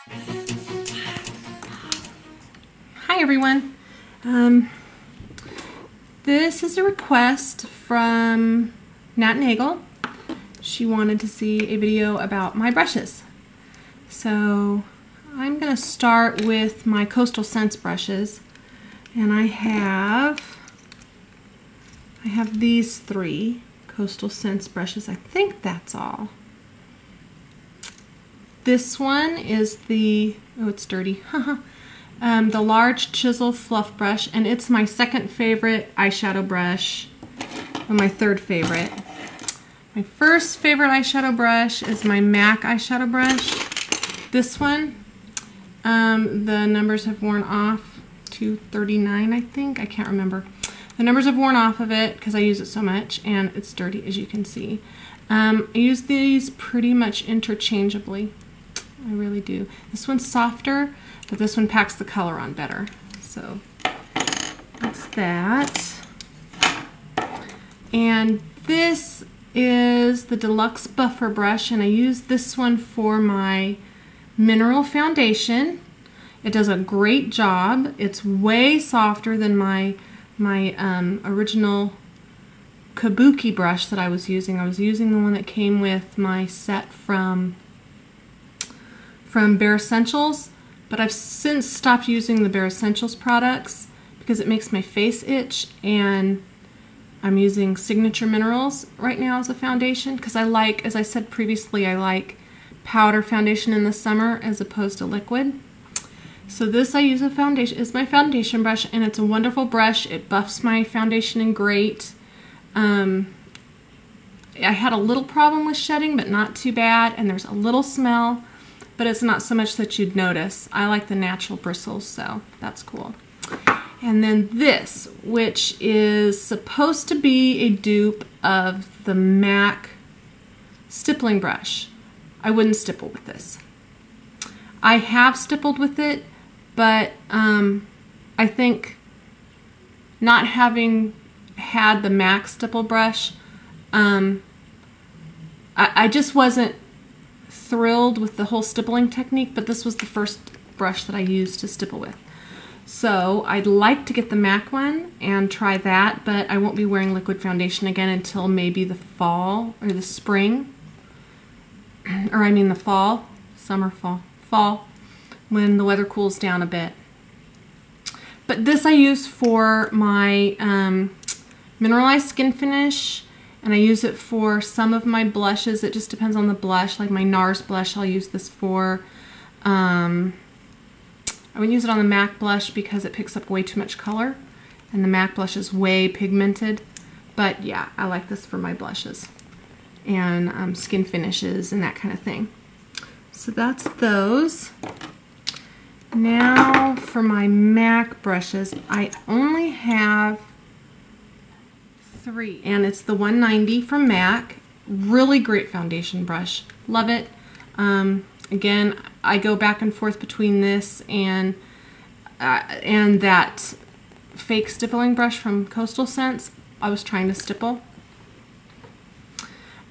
Hi everyone. This is a request from natneagle. She wanted to see a video about my brushes. So I'm going to start with my Coastal Scents brushes, and I have these three Coastal Scents brushes. I think that's all. This one is the, oh, it's dirty. The large chisel fluff brush, and it's my second favorite eyeshadow brush, and my third favorite. My first favorite eyeshadow brush is my MAC eyeshadow brush. This one, the numbers have worn off, 239 I think, I can't remember. The numbers have worn off of it because I use it so much, and it's dirty as you can see. I use these pretty much interchangeably. I really do. This one's softer, but this one packs the color on better. So that's that. And this is the Deluxe Buffer brush, and I use this one for my mineral foundation. It does a great job. It's way softer than my original Kabuki brush that I was using. I was using the one that came with my set from Bare Essentials, but I've since stopped using the Bare Essentials products because it makes my face itch, and I'm using Signature Minerals right now as a foundation because I like, as I said previously, I like powder foundation in the summer as opposed to liquid. So this I use a foundation, is my foundation brush, and it's a wonderful brush. It buffs my foundation in great. I had a little problem with shedding, but not too bad, and there's a little smell, but it's not so much that you'd notice. I like the natural bristles, so that's cool. And then this, which is supposed to be a dupe of the MAC stippling brush. I wouldn't stipple with this. I have stippled with it, but I think not having had the MAC stipple brush, I just wasn't thrilled with the whole stippling technique, but this was the first brush that I used to stipple with. So I'd like to get the MAC one and try that, but I won't be wearing liquid foundation again until maybe the fall or the spring, or I mean the fall, summer, fall, when the weather cools down a bit. But this I use for my mineralized skin finish, and I use it for some of my blushes. It just depends on the blush. Like my NARS blush, I'll use this for. I would use it on the MAC blush because it picks up way too much color, and the MAC blush is way pigmented. But yeah, I like this for my blushes and skin finishes and that kind of thing. So that's those. Now for my MAC brushes, I only have three, and it's the 190 from MAC. Really great foundation brush. Love it. Again, I go back and forth between this and that fake stippling brush from Coastal Scents. I was trying to stipple.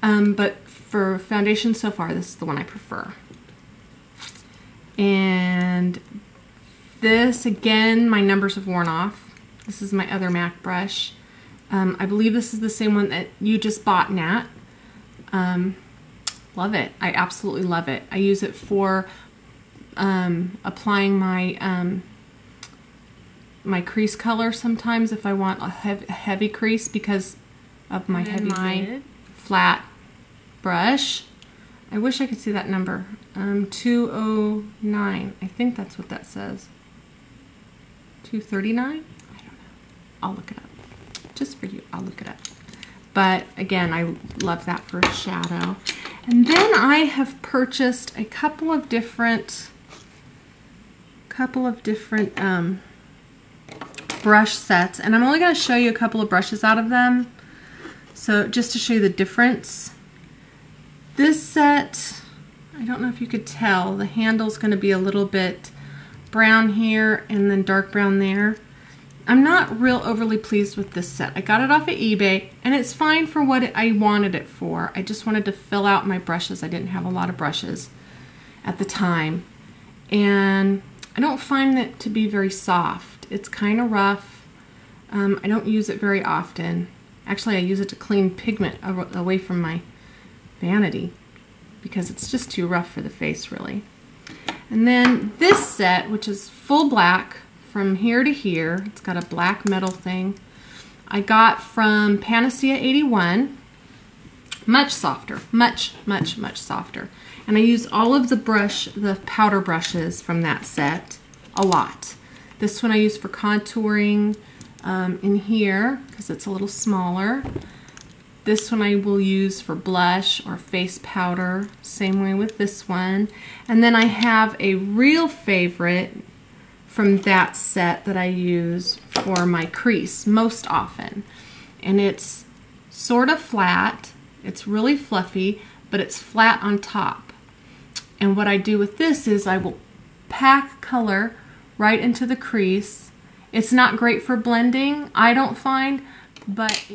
But for foundation so far, this is the one I prefer. And this, again, my numbers have worn off. This is my other MAC brush. I believe this is the same one that you just bought, Nat. Love it. I absolutely love it. I use it for applying my my crease color sometimes if I want a heavy crease because of my heavy flat brush. I wish I could see that number. 209. I think that's what that says. 239? I don't know. I'll look it up. Just for you, I'll look it up. But again, I love that for shadow. And then I have purchased a couple of different brush sets, and I'm only going to show you a couple of brushes out of them. So just to show you the difference. This set, I don't know if you could tell, the handle's going to be a little bit brown here and then dark brown there. I'm not real overly pleased with this set. I got it off of eBay, and it's fine for what I wanted it for. I just wanted to fill out my brushes. I didn't have a lot of brushes at the time. and I don't find it to be very soft. It's kind of rough. I don't use it very often. Actually, I use it to clean pigment away from my vanity because it's just too rough for the face, really. And then this set, which is full black from here to here, it's got a black metal thing, I got from Panacea 81. Much softer, much softer. And I use all of the powder brushes from that set a lot. This one I use for contouring in here because it's a little smaller. This one I will use for blush or face powder, same way with this one. And then I have a real favorite from that set that I use for my crease most often. And it's sort of flat. It's really fluffy, but it's flat on top. And what I do with this is I will pack color right into the crease. It's not great for blending, I don't find, but...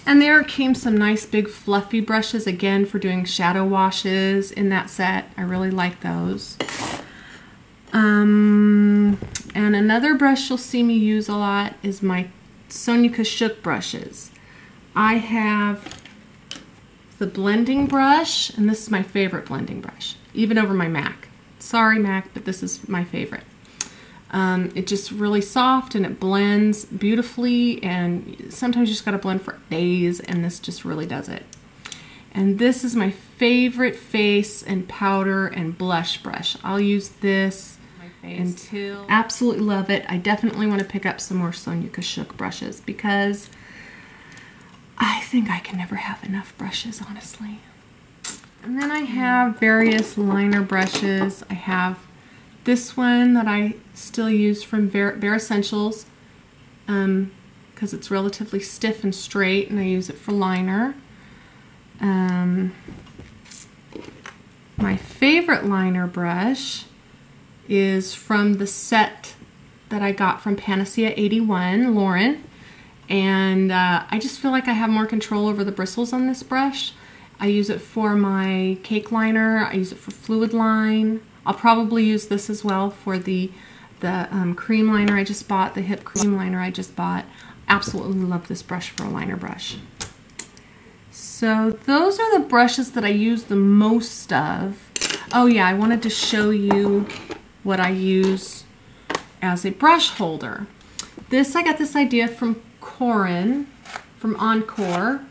And there came some nice big fluffy brushes, again, for doing shadow washes in that set. I really like those. And another brush you'll see me use a lot is my Sonia Kashuk brushes. I have the blending brush, and this is my favorite blending brush, even over my MAC. Sorry, MAC, but this is my favorite. It's just really soft and it blends beautifully, and sometimes you just gotta blend for days, and this just really does it. And this is my favorite face and powder and blush brush. I'll use this until... Absolutely love it. I definitely want to pick up some more Sonia Kashuk brushes because I think I can never have enough brushes, honestly. And then I have various liner brushes. I have this one that I still use from Bare Essentials because it's relatively stiff and straight, and I use it for liner. My favorite liner brush is from the set that I got from Panacea 81, Lauren. And I just feel like I have more control over the bristles on this brush. I use it for my cake liner. I use it for fluid line. I'll probably use this as well for the cream liner I just bought, the hip cream liner I just bought. Absolutely love this brush for a liner brush. So those are the brushes that I use the most of. Oh yeah, I wanted to show you what I use as a brush holder. I got this idea from Corin, from Encore.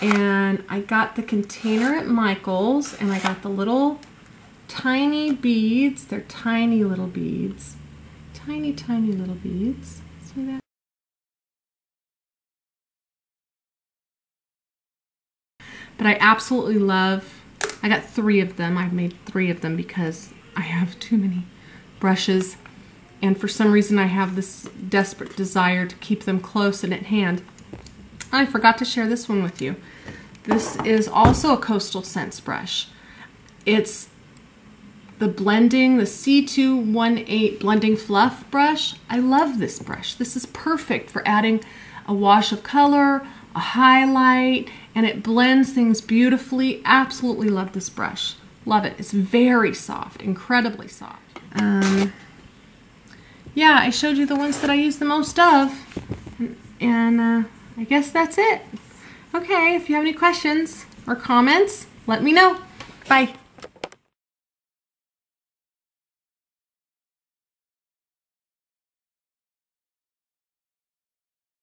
And I got the container at Michael's, and I got the little tiny beads. They're tiny little beads. Tiny little beads. See that? But I absolutely love, I got 3 of them. I've made 3 of them because I have too many brushes. And for some reason I have this desperate desire to keep them close and at hand. I forgot to share this one with you. This is also a Coastal Scents brush. It's the C218 Blending Fluff brush. I love this brush. This is perfect for adding a wash of color, a highlight, and it blends things beautifully. Absolutely love this brush. Love it. It's very soft, incredibly soft. Yeah, I showed you the ones that I use the most of, and I guess that's it. Okay, if you have any questions or comments, let me know. Bye.